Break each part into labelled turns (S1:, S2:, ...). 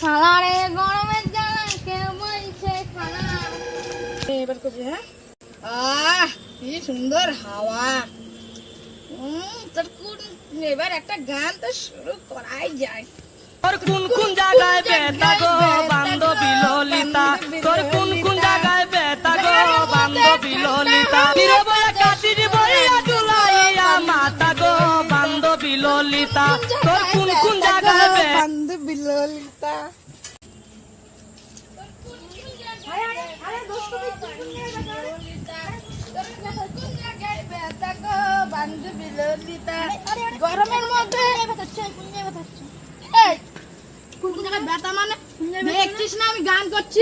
S1: শালারে গরমের জ্বালা কেউ বলছে খালা।
S2: এবার করছি। হ্যাঁ, কি সুন্দর হাওয়া। তোর কোন এবার একটা গান তো শুরু করাই যায়।
S3: তোর কোন কোন জায়গায় বেতা গো বান্ধবী ললিতা, তোর কোন কোন জায়গায় বেতা গো বান্ধবী ললিতা, ফিরে বলে কাটির বইয়া জুলাইয়া মাতা গো বান্ধবী ললিতা, তোর কোন কোন জায়গায়
S2: বান্ধবী ললিতা। গরমের মধ্যে দেখছিস না আমি গান করছি।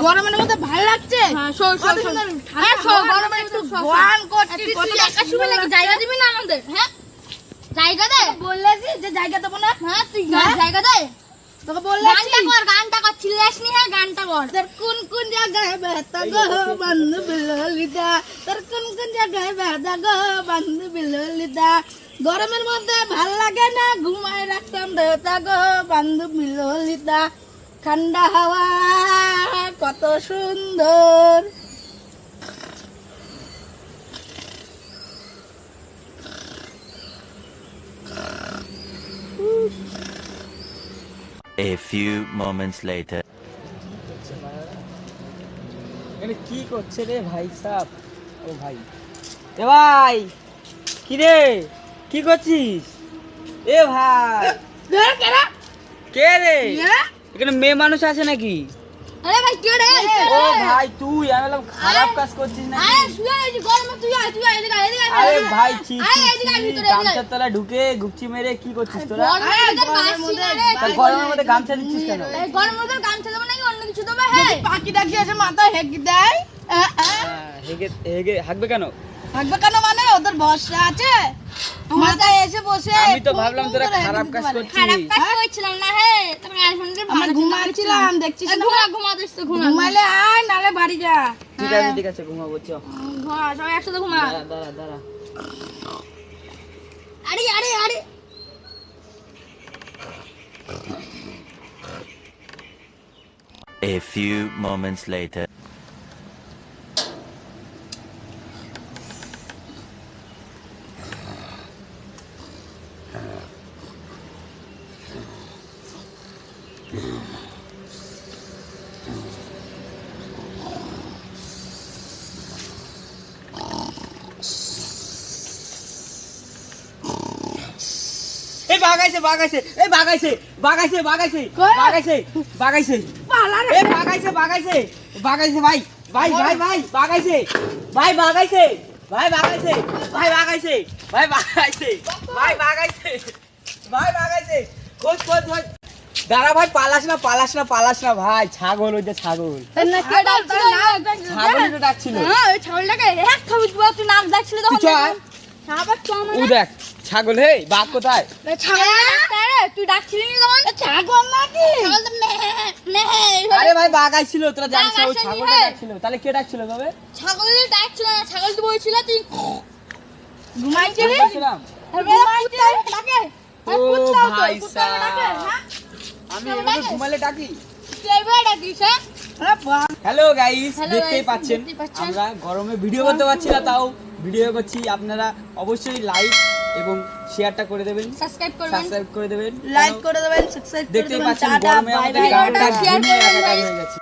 S2: গরমের মধ্যে ভালো লাগছে। গান করছি
S1: জায়গা দিবি না আমাদের? হ্যাঁ জায়গা দে।
S2: বললেছি যে জায়গা দেবো না।
S1: হ্যাঁ তুই জায়গা দে।
S2: তোকে বললেছি
S1: গানটা কর চিল্লাসনি। হ্যাঁ গানটা কর।
S2: তোর কোন কোন জায়গায় ব্যথা গো বান্ধবী ললিতা, তোর কোন কোন জায়গায় ব্যথা গো বান্ধবী ললিতা, গরমের মধ্যে ভাল লাগে না ঘুমায় রাখতাম ব্যথা গো বান্ধবী ললিতা, ঠান্ডা হাওয়া কত সুন্দর।
S4: A few moments later.
S3: কি করছে রে ভাই সাহেব? ও ভাই, এ ভাই কি রে, কি করছিস? এ ভাই কে রে? এখানে মেয়ে মানুষ আছে নাকি?
S1: আরে ভাই কে রে?
S3: ও ভাই তুই, আমি বললাম খারাপ কাজ করছিস নাকি?
S1: আরে শুয়ে আছিস গরমে, তুই আয় এদিকে আয়।
S3: আরে ভাই
S1: ভিতরে
S3: গামছার তলায় ঢুকে গুপচি মেরে কি করছিস তোরা?
S1: গরমের
S3: মধ্যে গামছা দিচ্ছিস কেন?
S1: গরমের মধ্যে গামছা দেবো নাকি অন্য কিছু দেবে? হ্যাঁ
S2: পাখি ডাকি আছে মাথায় হেঁকে দেয়।
S3: হাঁকবে কেন?
S2: থাকবে কেন মানে ওদের ভরসা আছে, মাথায় এসে বসে।
S3: আমি তো ভাবলাম তোরা খারাপ কাজ করছিস।
S1: খারাপ কাজ করছিলাম না। হ্যাঁ তোমার আইফোনকে
S2: আমরা ঘুমাচ্ছিলাম, দেখছিস না?
S1: ঘুমাতেছ তো ঘুমা।
S2: ঘুমাইলে আয় নালে বাড়ি যা।
S3: ঠিক আছে ঘুমাবো চ।
S1: ঘুমা সবাই একসাথে ঘুমা।
S3: দাঁড়া
S1: আরে
S4: A few moments later.
S3: এই বাগাইছে খোঁজ দাঁড়া ভাই, পালাস না ভাই, ছাগল ওই যে ছাগল তো ডাকছিল।
S1: ছাগলটাকে এক খাবি তুই নাক ডাকছিলি তখন।
S3: ও দেখ ছাগল, হে বাঘ কোথায়?
S1: তুই ডাকছিলি তখন
S2: ছাগল নাকি?
S3: আরে ভাই বাঘ আইছিল, তোরা জানিস না? ওই ছাগলটা ডাকছিল। তাহলে কে ডাকছিল তবে?
S1: ছাগল ডাকছিল না, ছাগল তো বলছিল তুই
S2: ঘুমাইছিলি?
S3: বলছিলাম।
S1: ডাকে
S3: ও ভাই সাহেব, আমি এভাবে ঘুমালে ডাকি?
S1: ডাকিস। হ্যাঁ
S3: হ্যালো গাইস,
S1: Hello
S3: দেখতেই
S1: guys,
S3: পাচ্ছেন
S1: দেখতেই পাচ্ছেন।
S3: আমরা গরমে ভিডিও করতে পারছি না, তাও ভিডিও করছি। আপনারা অবশ্যই লাইক এবং শেয়ারটা করে দেবেন,
S1: সাবস্ক্রাইব করবেন।
S3: সাবস্ক্রাইব করে দেবেন।
S2: লাইক করে দেবেন, সাবস্ক্রাইব করে
S3: দেখতেই
S2: দেবেন।
S3: পাচ্ছেন
S2: টাটা,
S3: গরমে
S2: বাই
S3: আমাদের
S2: বাই।
S3: গানটা
S1: share
S3: ঘুমিয়ে
S1: করবেন
S3: একাকার
S1: guys।
S3: হয়ে গেছে।